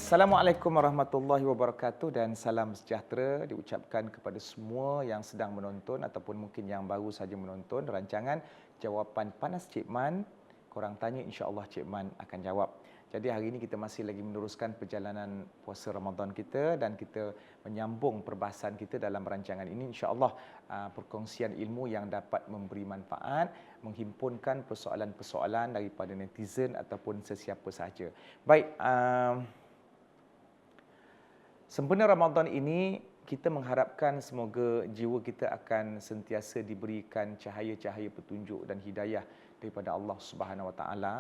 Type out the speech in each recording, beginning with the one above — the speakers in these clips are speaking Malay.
Assalamualaikum warahmatullahi wabarakatuh dan salam sejahtera diucapkan kepada semua yang sedang menonton ataupun mungkin yang baru saja menonton rancangan Jawapan Panas Cik Man. Korang tanya, insya-Allah Cik Man akan jawab. Jadi hari ini kita masih lagi meneruskan perjalanan puasa Ramadan kita dan kita menyambung perbahasan kita dalam rancangan ini, insya-Allah perkongsian ilmu yang dapat memberi manfaat, menghimpunkan persoalan-persoalan daripada netizen ataupun sesiapa sahaja. Baik, sempena Ramadan ini, kita mengharapkan semoga jiwa kita akan sentiasa diberikan cahaya-cahaya petunjuk dan hidayah daripada Allah Subhanahu Wa Taala,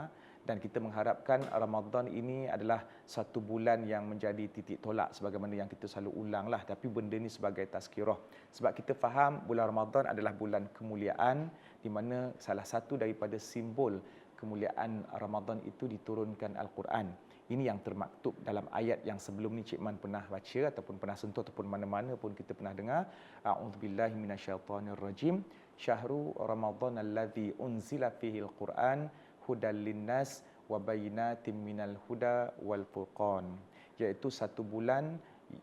dan kita mengharapkan Ramadan ini adalah satu bulan yang menjadi titik tolak sebagaimana yang kita selalu ulanglah, tapi benda ini sebagai tazkirah. Sebab kita faham bulan Ramadan adalah bulan kemuliaan di mana salah satu daripada simbol kemuliaan Ramadan itu diturunkan Al-Quran. Ini yang termaktub dalam ayat yang sebelum ni Cik Man pernah baca ataupun pernah sentuh ataupun mana-mana pun kita pernah dengar. A'udzubillahi minasyaitonirrajim. Syahrul Ramadan allazi unzila fihi al-Quran hudal linnas wa bayyinatin minal huda wal furqan. Iaitu satu bulan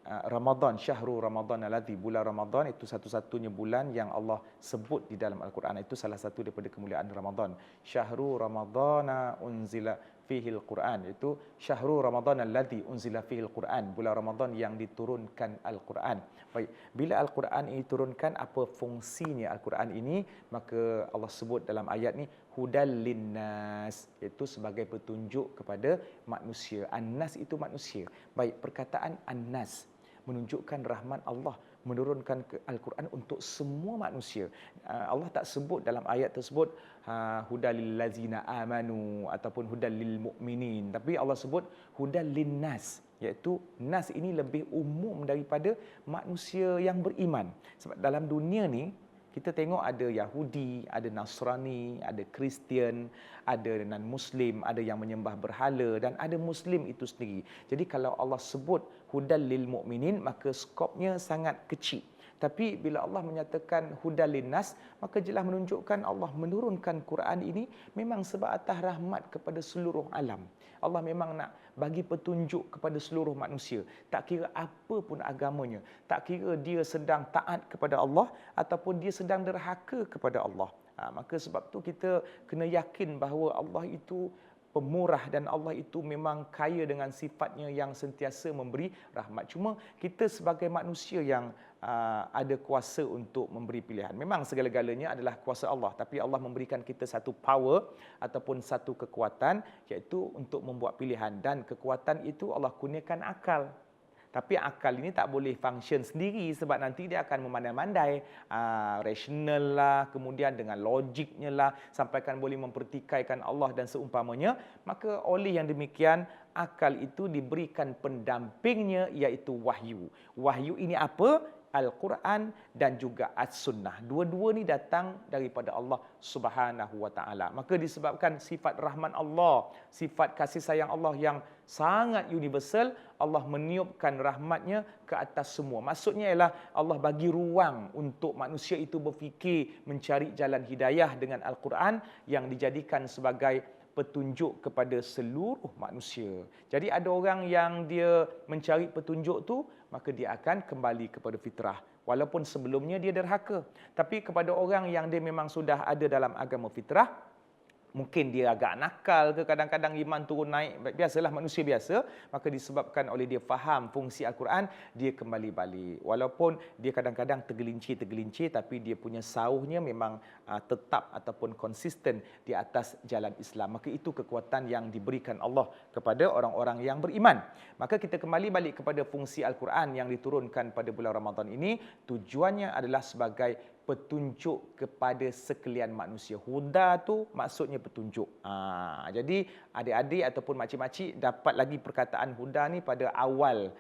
Ramadan, Syahrul Ramadan allazi, bulan Ramadan itu satu-satunya bulan yang Allah sebut di dalam Al-Quran. Itu salah satu daripada kemuliaan Ramadan. Syahrul Ramadana unzila fihil Quran, itu Syahrul Ramadan allazi unzila fihil Quran, bulan Ramadan yang diturunkan Al-Quran. Baik, bila Al-Quran ini diturunkan, apa fungsinya Al-Quran ini? Maka Allah sebut dalam ayat ni hudal linnas, iaitu sebagai petunjuk kepada manusia. An-nas itu manusia. Baik, perkataan an-nas menunjukkan rahmat Allah menurunkan Al-Quran untuk semua manusia. Allah tak sebut dalam ayat tersebut hudal lil ladzina amanu ataupun hudal lil mukminin, tapi Allah sebut hudal linnas, iaitu nas ini lebih umum daripada manusia yang beriman. Sebab dalam dunia ni kita tengok ada Yahudi, ada Nasrani, ada Kristian, ada non-Muslim, ada yang menyembah berhala dan ada Muslim itu sendiri. Jadi kalau Allah sebut hudal lil mukminin, maka skopnya sangat kecil. Tapi bila Allah menyatakan hudal linnas, maka jelas menunjukkan Allah menurunkan Quran ini memang sebab atas rahmat kepada seluruh alam. Allah memang nak bagi petunjuk kepada seluruh manusia. Tak kira apa pun agamanya. Tak kira dia sedang taat kepada Allah ataupun dia sedang derhaka kepada Allah. Maka sebab tu kita kena yakin bahawa Allah itu pemurah dan Allah itu memang kaya dengan sifatnya yang sentiasa memberi rahmat. Cuma kita sebagai manusia yang ada kuasa untuk memberi pilihan. Memang segala-galanya adalah kuasa Allah, tapi Allah memberikan kita satu power ataupun satu kekuatan, iaitu untuk membuat pilihan, dan kekuatan itu Allah kurniakan akal. Tapi akal ini tak boleh function sendiri sebab nanti dia akan memandai-mandai, rasional lah, kemudian dengan logiknya lah, sampaikan boleh mempertikaikan Allah dan seumpamanya. Maka oleh yang demikian, akal itu diberikan pendampingnya, iaitu wahyu. Wahyu ini apa? Al-Quran dan juga As-Sunnah. Dua-dua ni datang daripada Allah Subhanahu Wa Taala. Maka disebabkan sifat rahman Allah, sifat kasih sayang Allah yang sangat universal, Allah meniupkan rahmatnya ke atas semua. Maksudnya ialah Allah bagi ruang untuk manusia itu berfikir, mencari jalan hidayah dengan Al-Quran yang dijadikan sebagai petunjuk kepada seluruh manusia. Jadi ada orang yang dia mencari petunjuk tu, maka dia akan kembali kepada fitrah. Walaupun sebelumnya dia derhaka. Tapi kepada orang yang dia memang sudah ada dalam agama fitrah, mungkin dia agak nakal ke, kadang-kadang iman turun naik, biasalah manusia biasa, maka disebabkan oleh dia faham fungsi Al-Quran, dia kembali balik. Walaupun dia kadang-kadang tergelincir, tapi dia punya sauhnya memang tetap ataupun konsisten di atas jalan Islam. Maka itu kekuatan yang diberikan Allah kepada orang-orang yang beriman. Maka kita kembali balik kepada fungsi Al-Quran yang diturunkan pada bulan Ramadan ini, tujuannya adalah sebagai petunjuk kepada sekalian manusia. Huda tu maksudnya petunjuk. Jadi adik-adik ataupun makcik-makcik dapat lagi perkataan huda ni pada awal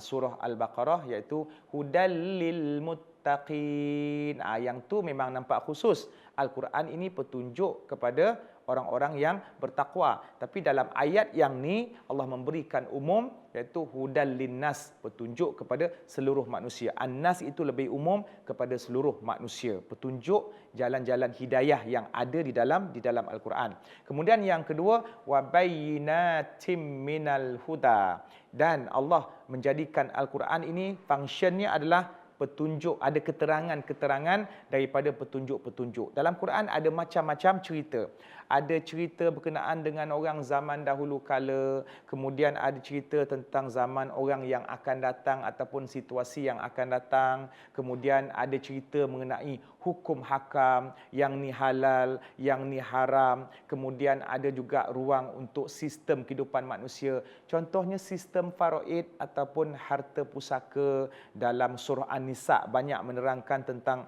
surah Al-Baqarah, iaitu hudal lil muttaqin. Yang tu memang nampak khusus. Al-Quran ini petunjuk kepada orang-orang yang bertakwa. Tapi dalam ayat yang ni Allah memberikan umum, iaitu hudal linnas, petunjuk kepada seluruh manusia. An-nas itu lebih umum kepada seluruh manusia. Petunjuk jalan-jalan hidayah yang ada di dalam Al-Quran. Kemudian yang kedua, wa bayyinatim minal huda. Dan Allah menjadikan Al-Quran ini fungsinya adalah petunjuk, ada keterangan-keterangan daripada petunjuk-petunjuk. Dalam Quran ada macam-macam cerita. Ada cerita berkenaan dengan orang zaman dahulu kala, kemudian ada cerita tentang zaman orang yang akan datang ataupun situasi yang akan datang, kemudian ada cerita mengenai hukum hakam, yang ni halal, yang ni haram, kemudian ada juga ruang untuk sistem kehidupan manusia. Contohnya sistem faraid ataupun harta pusaka dalam surah An-Nisa banyak menerangkan tentang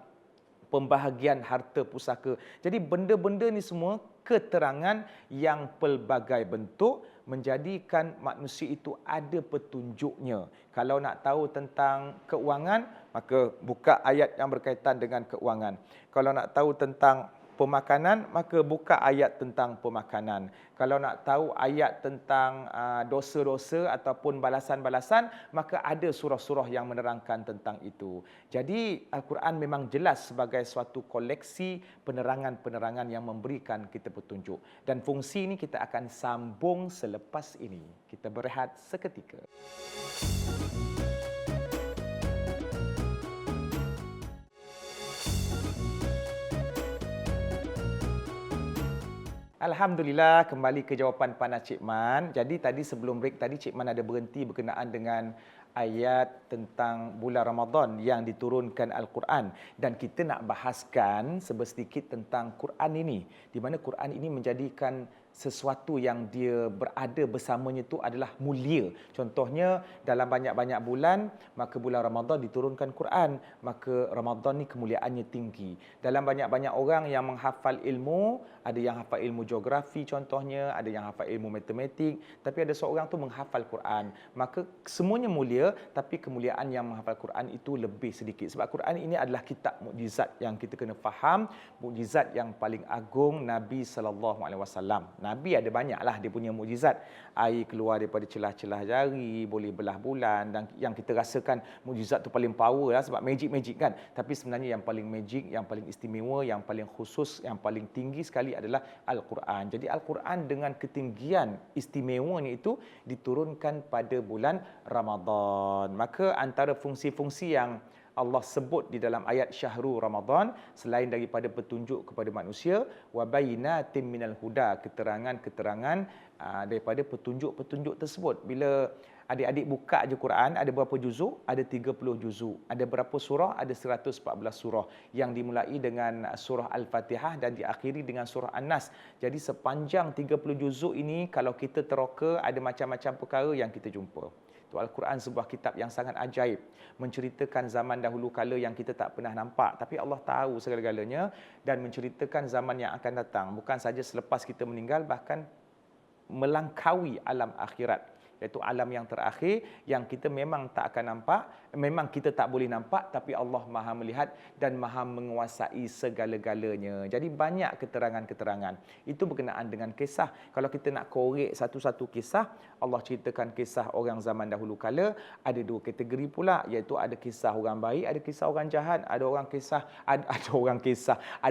pembahagian harta pusaka. Jadi benda-benda ni semua keterangan yang pelbagai bentuk menjadikan manusia itu ada petunjuknya. Kalau nak tahu tentang keuangan, maka buka ayat yang berkaitan dengan keuangan. Kalau nak tahu tentang pemakanan, maka buka ayat tentang pemakanan. Kalau nak tahu ayat tentang dosa-dosa ataupun balasan-balasan, maka ada surah-surah yang menerangkan tentang itu. Jadi Al-Quran memang jelas sebagai suatu koleksi penerangan-penerangan yang memberikan kita petunjuk. Dan fungsi ini kita akan sambung selepas ini. Kita berehat seketika. Alhamdulillah, kembali ke jawapan panas Cik Man. Jadi tadi sebelum break tadi Cik Man ada berhenti berkenaan dengan ayat tentang bulan Ramadan yang diturunkan Al-Quran, dan kita nak bahaskan sedikit tentang Quran ini, di mana Quran ini menjadikan sesuatu yang dia berada bersamanya itu adalah mulia. Contohnya dalam banyak-banyak bulan, maka bulan Ramadan diturunkan Quran, maka Ramadan ni kemuliaannya tinggi. Dalam banyak-banyak orang yang menghafal ilmu, ada yang hafal ilmu geografi contohnya, ada yang hafal ilmu matematik, tapi ada seorang tu menghafal Quran. Maka semuanya mulia, tapi kemuliaan yang menghafal Quran itu lebih sedikit. Sebab Quran ini adalah kitab mukjizat yang kita kena faham, mukjizat yang paling agung Nabi SAW. Nabi ada banyaklah dia punya mukjizat. Air keluar daripada celah-celah jari, boleh belah bulan, dan yang kita rasakan mukjizat tu paling power lah sebab magic kan. Tapi sebenarnya yang paling magic, yang paling istimewa, yang paling khusus, yang paling tinggi sekali adalah Al-Quran. Jadi Al-Quran dengan ketinggian istimewanya itu diturunkan pada bulan Ramadan. Maka antara fungsi-fungsi yang Allah sebut di dalam ayat Syahrul Ramadan, selain daripada petunjuk kepada manusia, wa bayyinatin minal huda, keterangan-keterangan daripada petunjuk-petunjuk tersebut. Bila adik-adik buka je Quran, ada berapa juzuk? Ada 30 juzuk. Ada berapa surah? Ada 114 surah yang dimulai dengan surah Al-Fatihah dan diakhiri dengan surah An-Nas. Jadi sepanjang 30 juzuk ini, kalau kita teroka, ada macam-macam perkara yang kita jumpa. Al-Quran sebuah kitab yang sangat ajaib, menceritakan zaman dahulu kala yang kita tak pernah nampak, tapi Allah tahu segala-galanya, dan menceritakan zaman yang akan datang, bukan saja selepas kita meninggal, bahkan melangkaui alam akhirat, iaitu alam yang terakhir yang kita memang tak akan nampak, memang kita tak boleh nampak, tapi Allah Maha melihat dan Maha menguasai segala-galanya. Jadi banyak keterangan-keterangan. Itu berkenaan dengan kisah. Kalau kita nak korek satu-satu kisah, Allah ceritakan kisah orang zaman dahulu kala, ada dua kategori pula, iaitu ada kisah orang baik, ada kisah orang jahat, ada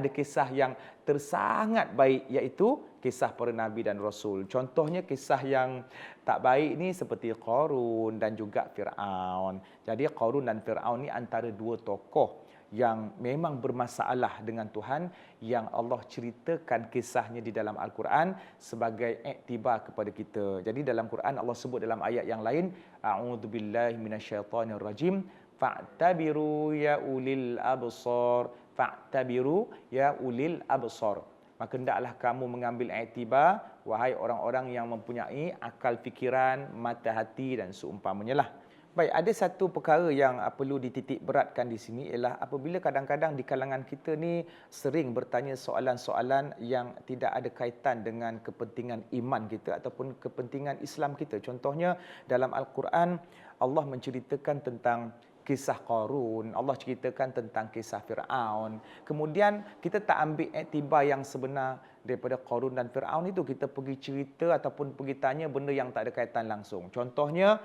kisah yang tersangat baik, iaitu kisah para nabi dan rasul. Contohnya kisah yang tak baik ni seperti Qarun dan juga Fir'aun. Jadi Qarun dan Fir'aun ni antara dua tokoh yang memang bermasalah dengan Tuhan, yang Allah ceritakan kisahnya di dalam Al-Quran sebagai iktibar kepada kita. Jadi dalam Quran Allah sebut dalam ayat yang lain, a'udzubillahi minasyaitonirrajim, fa'tabiru ya ulil absar, fa'tabiru ya ulil absar. Maka hendaklah kamu mengambil iktibar, wahai orang-orang yang mempunyai akal fikiran, mata hati dan seumpamanya lah. Baik, ada satu perkara yang perlu dititik beratkan di sini, ialah apabila kadang-kadang di kalangan kita ni sering bertanya soalan-soalan yang tidak ada kaitan dengan kepentingan iman kita ataupun kepentingan Islam kita. Contohnya dalam Al-Quran Allah menceritakan tentang kisah Qarun, Allah ceritakan tentang kisah Firaun. Kemudian kita tak ambil iktibar yang sebenar daripada Qarun dan Firaun itu, kita pergi cerita ataupun pergi tanya benda yang tak ada kaitan langsung. Contohnya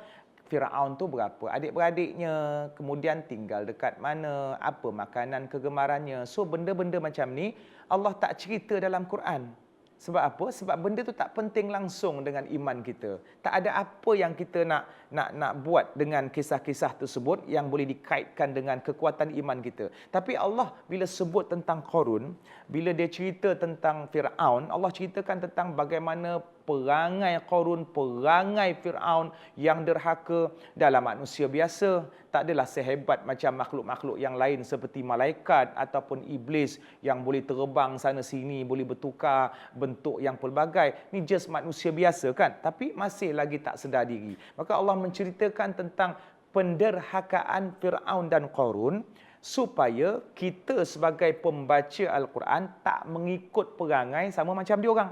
Firaun tu berapa adik-beradiknya, kemudian tinggal dekat mana, apa makanan kegemarannya. So benda-benda macam ni Allah tak cerita dalam Quran. Sebab apa? Sebab benda tu tak penting langsung dengan iman kita. Tak ada apa yang kita nak buat dengan kisah-kisah tersebut yang boleh dikaitkan dengan kekuatan iman kita. Tapi Allah bila sebut tentang Qarun, bila dia cerita tentang Firaun, Allah ceritakan tentang bagaimana perangai Qarun, perangai Firaun yang derhaka dalam manusia biasa. Tak adalah sehebat macam makhluk-makhluk yang lain seperti malaikat ataupun iblis yang boleh terbang sana sini, boleh bertukar bentuk yang pelbagai. Ni just manusia biasa kan, tapi masih lagi tak sedar diri. Maka Allah menceritakan tentang penderhakaan Firaun dan Qarun supaya kita sebagai pembaca Al-Quran tak mengikut perangai sama macam diorang.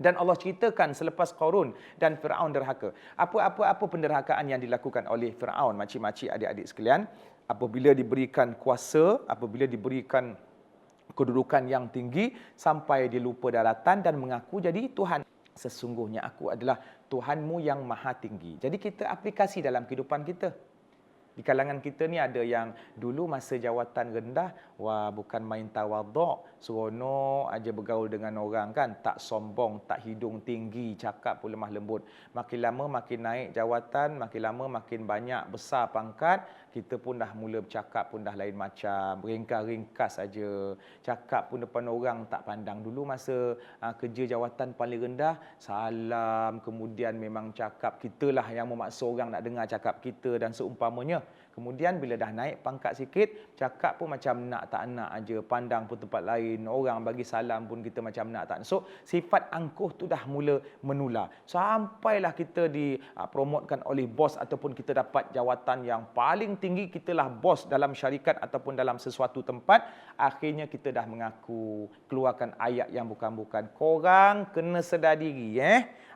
Dan Allah ceritakan selepas Qarun dan Firaun derhaka. Apa penderhakaan yang dilakukan oleh Firaun, makcik-makcik, adik-adik sekalian, apabila diberikan kuasa, apabila diberikan kedudukan yang tinggi sampai dia lupa daratan dan mengaku jadi Tuhan. Sesungguhnya aku adalah Tuhanmu yang maha tinggi. Jadi kita aplikasi dalam kehidupan kita. Di kalangan kita ni ada yang dulu masa jawatan rendah, wah bukan main tawaduk, seronok aja bergaul dengan orang kan, tak sombong, tak hidung tinggi, cakap pun lemah lembut. Makin lama makin naik jawatan, makin lama makin banyak besar pangkat, kita pun dah mula bercakap pun dah lain macam, ringkas-ringkas saja. Cakap pun depan orang tak pandang. Dulu masa kerja jawatan paling rendah, salam, kemudian memang cakap, kitalah yang memaksa orang nak dengar cakap kita dan seumpamanya. Kemudian bila dah naik pangkat sikit, cakap pun macam nak tak nak aja, pandang pun tempat lain, orang bagi salam pun kita macam nak tak nak. So sifat angkuh tu dah mula menular. Sampailah kita dipromotkan oleh bos ataupun kita dapat jawatan yang paling tinggi, kitalah bos dalam syarikat ataupun dalam sesuatu tempat, akhirnya kita dah mengaku, keluarkan ayat yang bukan-bukan. Korang kena sedar diri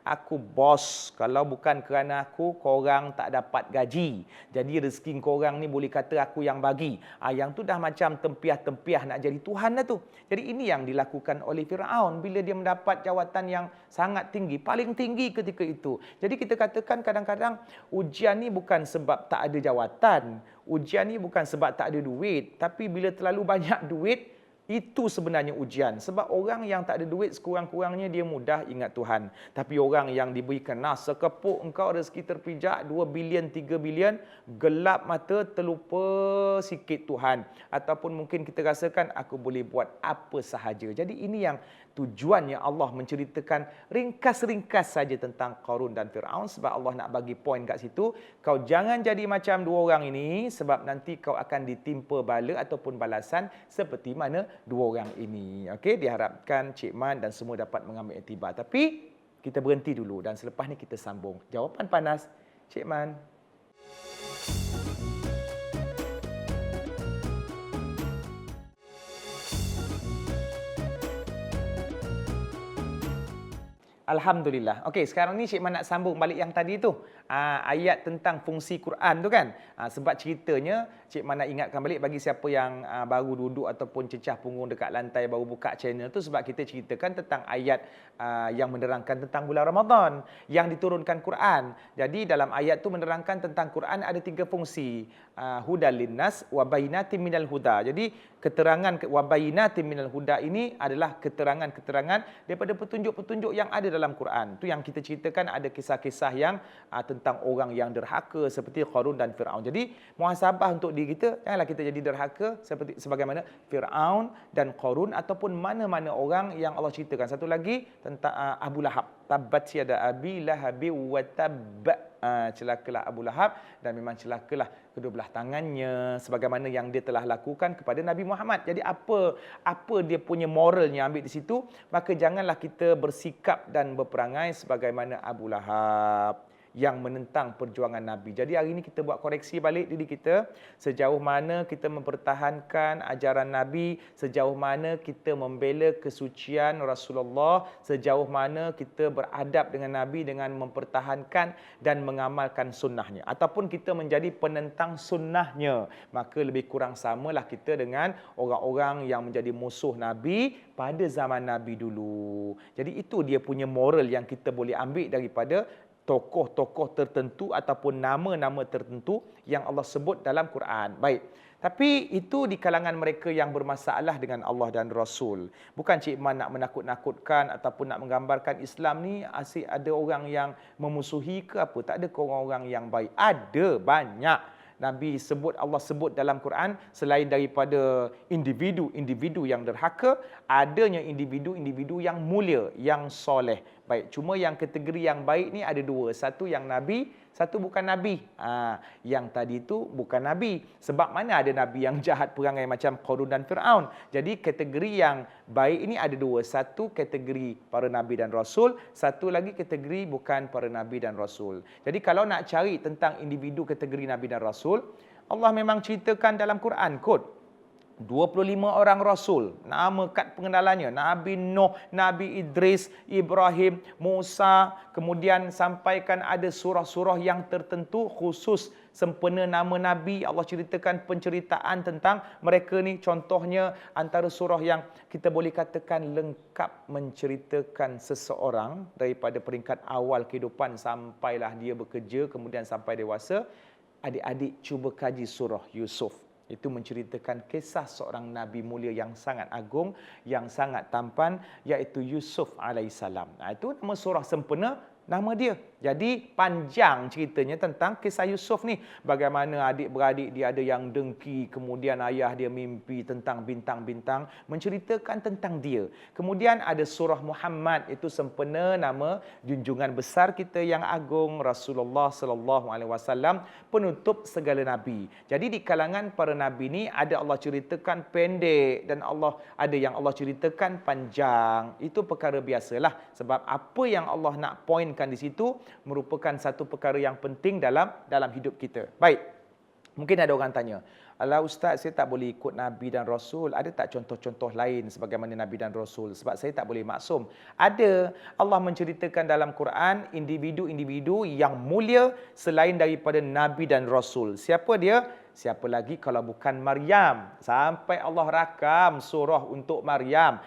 aku bos, kalau bukan kerana aku, korang tak dapat gaji. Jadi rezeki korang ni boleh kata aku yang bagi. Yang tu dah macam tempiah-tempiah nak jadi Tuhan dah tu. Jadi ini yang dilakukan oleh Firaun bila dia mendapat jawatan yang sangat tinggi, paling tinggi ketika itu. Jadi kita katakan kadang-kadang ujian ni bukan sebab tak ada jawatan. Ujian ni bukan sebab tak ada duit. Tapi bila terlalu banyak duit, itu sebenarnya ujian. Sebab orang yang tak ada duit, sekurang-kurangnya dia mudah ingat Tuhan. Tapi orang yang diberikan nas, sekepuk engkau rezeki terpijak 2 bilion, 3 bilion, gelap mata, terlupa sikit Tuhan. Ataupun mungkin kita rasakan aku boleh buat apa sahaja. Jadi ini yang tujuannya Allah menceritakan ringkas-ringkas saja tentang Qarun dan Firaun, sebab Allah nak bagi poin kat situ, kau jangan jadi macam dua orang ini, sebab nanti kau akan ditimpa bala ataupun balasan seperti mana dua orang ini. Okey, diharapkan Cik Man dan semua dapat mengambil iktibar. Tapi kita berhenti dulu dan selepas ni kita sambung jawapan panas Cik Man. Alhamdulillah. Okey, sekarang ni Cik Man nak sambung balik yang tadi tu. Ayat tentang fungsi Quran tu kan. Sebab ceritanya Cik Man nak ingatkan balik bagi siapa yang baru duduk ataupun cecah punggung dekat lantai baru buka channel tu, sebab kita ceritakan tentang ayat yang menerangkan tentang bulan Ramadan yang diturunkan Quran. Jadi dalam ayat tu menerangkan tentang Quran ada 3 fungsi. Hudal linnas wa bainatin minal huda. Jadi keterangan wa bainatin minal huda ini adalah keterangan-keterangan daripada petunjuk-petunjuk yang ada dalam Quran. Tu yang kita ceritakan, ada kisah-kisah yang tentang orang yang derhaka seperti Qarun dan Firaun. Jadi muhasabah untuk diri kita, janganlah kita jadi derhaka seperti sebagaimana Firaun dan Qarun ataupun mana-mana orang yang Allah ceritakan. Satu lagi tentang Abu Lahab. Tabbat yada abi lahabi wa tabb. Celakalah Abu Lahab, dan memang celakalah kedua belah tangannya sebagaimana yang dia telah lakukan kepada Nabi Muhammad. Jadi apa dia punya moralnya ambil di situ, maka janganlah kita bersikap dan berperangai sebagaimana Abu Lahab. yang menentang perjuangan Nabi. Jadi hari ini kita buat koreksi balik diri kita, sejauh mana kita mempertahankan ajaran Nabi, sejauh mana kita membela kesucian Rasulullah, sejauh mana kita beradab dengan Nabi dengan mempertahankan dan mengamalkan sunnahnya. Ataupun kita menjadi penentang sunnahnya, maka lebih kurang samalah kita dengan orang-orang yang menjadi musuh Nabi pada zaman Nabi dulu. Jadi itu dia punya moral yang kita boleh ambil daripada tokoh-tokoh tertentu ataupun nama-nama tertentu yang Allah sebut dalam Quran. Baik. Tapi itu di kalangan mereka yang bermasalah dengan Allah dan Rasul. Bukan Cik Man nak menakut-nakutkan ataupun nak menggambarkan Islam ni asyik ada orang yang memusuhi ke apa. Tak ada ke orang-orang yang baik. Ada banyak. Nabi sebut, Allah sebut dalam Quran, selain daripada individu-individu yang derhaka, adanya individu-individu yang mulia, yang soleh. Baik, cuma yang kategori yang baik ni ada dua. Satu yang Nabi, satu bukan Nabi. Yang tadi itu bukan Nabi. Sebab mana ada Nabi yang jahat perangai macam Qarun dan Fir'aun. Jadi kategori yang baik ini ada dua. Satu kategori para Nabi dan Rasul. Satu lagi kategori bukan para Nabi dan Rasul. Jadi kalau nak cari tentang individu kategori Nabi dan Rasul, Allah memang ceritakan dalam Quran kot. 25 orang Rasul, nama kad pengenalannya, Nabi Nuh, Nabi Idris, Ibrahim, Musa, kemudian sampaikan ada surah-surah yang tertentu khusus sempena nama Nabi, Allah ceritakan penceritaan tentang mereka ni. Contohnya antara surah yang kita boleh katakan lengkap menceritakan seseorang daripada peringkat awal kehidupan sampailah dia bekerja, kemudian sampai dewasa. Adik-adik cuba kaji surah Yusuf. Itu menceritakan kisah seorang Nabi mulia yang sangat agung, yang sangat tampan, iaitu Yusuf alaihissalam. Itu nama surah sempena, nama dia. Jadi panjang ceritanya tentang kisah Yusuf ni. Bagaimana adik-beradik dia ada yang dengki, kemudian ayah dia mimpi tentang bintang-bintang, menceritakan tentang dia. Kemudian ada surah Muhammad, itu sempena nama junjungan besar kita yang agung, Rasulullah sallallahu alaihi wasallam, penutup segala nabi. Jadi di kalangan para nabi ni ada Allah ceritakan pendek dan ada yang Allah ceritakan panjang. Itu perkara biasalah, sebab apa yang Allah nak poinkan di situ merupakan satu perkara yang penting dalam hidup kita. Baik. Mungkin ada orang tanya, "Alah Ustaz, saya tak boleh ikut Nabi dan Rasul. Ada tak contoh-contoh lain sebagaimana Nabi dan Rasul? Sebab saya tak boleh maksum." Ada. Allah menceritakan dalam Quran individu-individu yang mulia selain daripada Nabi dan Rasul. Siapa dia? Siapa lagi kalau bukan Maryam? Sampai Allah rakam surah untuk Maryam.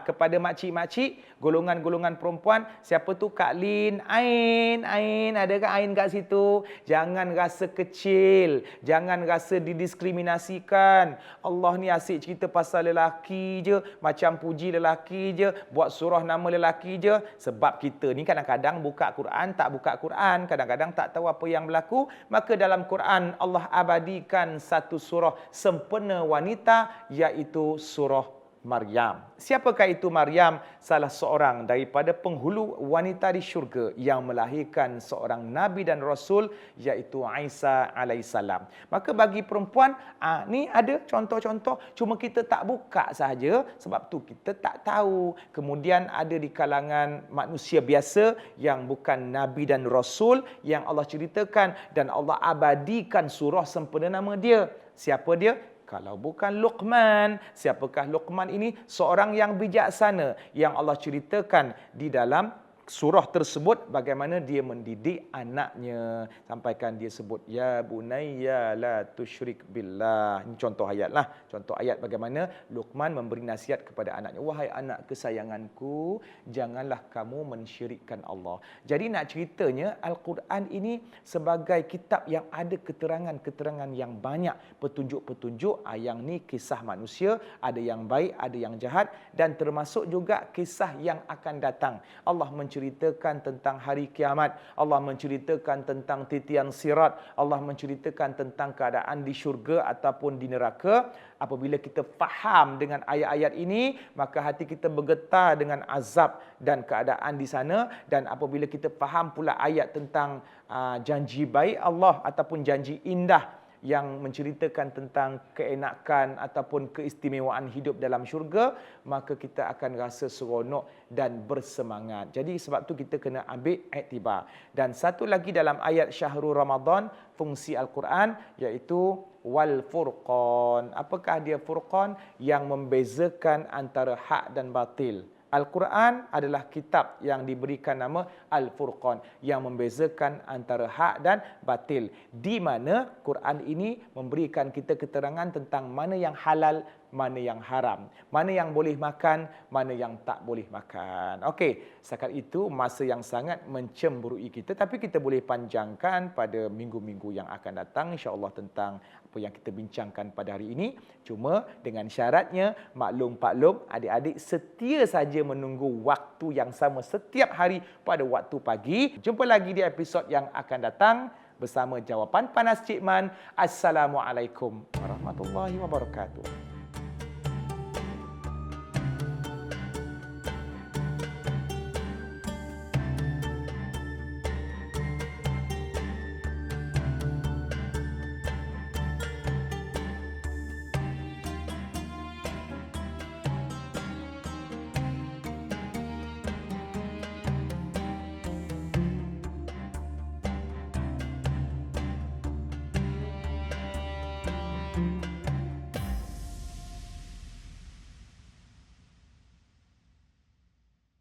Kepada makcik-makcik, golongan-golongan perempuan, siapa tu Kak Lin? Ain, adakah Ain kat situ? Jangan rasa kecil, jangan rasa didiskriminasikan. Allah ni asyik cerita pasal lelaki je, macam puji lelaki je, buat surah nama lelaki je. Sebab kita ni kadang-kadang buka Quran, tak buka Quran, kadang-kadang tak tahu apa yang berlaku. Maka dalam Quran Allah abadikan satu surah sempena wanita, iaitu surah Maryam. Siapakah itu Maryam? Salah seorang daripada penghulu wanita di syurga yang melahirkan seorang Nabi dan Rasul, iaitu Isa alaihissalam. Maka bagi perempuan, ni ada contoh-contoh, cuma kita tak buka sahaja, sebab tu kita tak tahu. Kemudian ada di kalangan manusia biasa yang bukan Nabi dan Rasul, yang Allah ceritakan dan Allah abadikan surah sempena nama dia. Siapa dia? Kalau bukan Luqman. Siapakah Luqman ini? Seorang yang bijaksana yang Allah ceritakan di dalam surah tersebut bagaimana dia mendidik anaknya. Sampaikan dia sebut, "Ya bunayya la tusyrik billah." Ini contoh ayat lah. Contoh ayat bagaimana Luqman memberi nasihat kepada anaknya. "Wahai anak kesayanganku, janganlah kamu mensyirikkan Allah." Jadi nak ceritanya, Al-Quran ini sebagai kitab yang ada keterangan-keterangan yang banyak. Petunjuk-petunjuk, yang ni kisah manusia, ada yang baik, ada yang jahat, dan termasuk juga kisah yang akan datang. Allah menceritakan tentang hari kiamat, Allah menceritakan tentang titian sirat, Allah menceritakan tentang keadaan di syurga ataupun di neraka. Apabila kita faham dengan ayat-ayat ini, maka hati kita bergetar dengan azab dan keadaan di sana. Dan apabila kita faham pula ayat tentang janji baik Allah ataupun janji indah yang menceritakan tentang keenakan ataupun keistimewaan hidup dalam syurga, maka kita akan rasa seronok dan bersemangat. Jadi sebab tu kita kena ambil iktibar. Dan satu lagi dalam ayat Syahrul Ramadan, fungsi Al-Quran iaitu wal furqan. Apakah dia furqan? Yang membezakan antara hak dan batil. Al-Quran adalah kitab yang diberikan nama Al-Furqan, yang membezakan antara hak dan batil. Di mana Quran ini memberikan kita keterangan tentang mana yang halal, mana yang haram, mana yang boleh makan, mana yang tak boleh makan. Okey, setakat itu masa yang sangat mencemburui kita, tapi kita boleh panjangkan pada minggu-minggu yang akan datang insya-Allah tentang apa yang kita bincangkan pada hari ini. Cuma dengan syaratnya, maklum paklum, adik-adik setia saja menunggu waktu yang sama setiap hari pada waktu pagi. Jumpa lagi di episod yang akan datang bersama Jawapan Panas Cik Man. Assalamualaikum warahmatullahi wabarakatuh.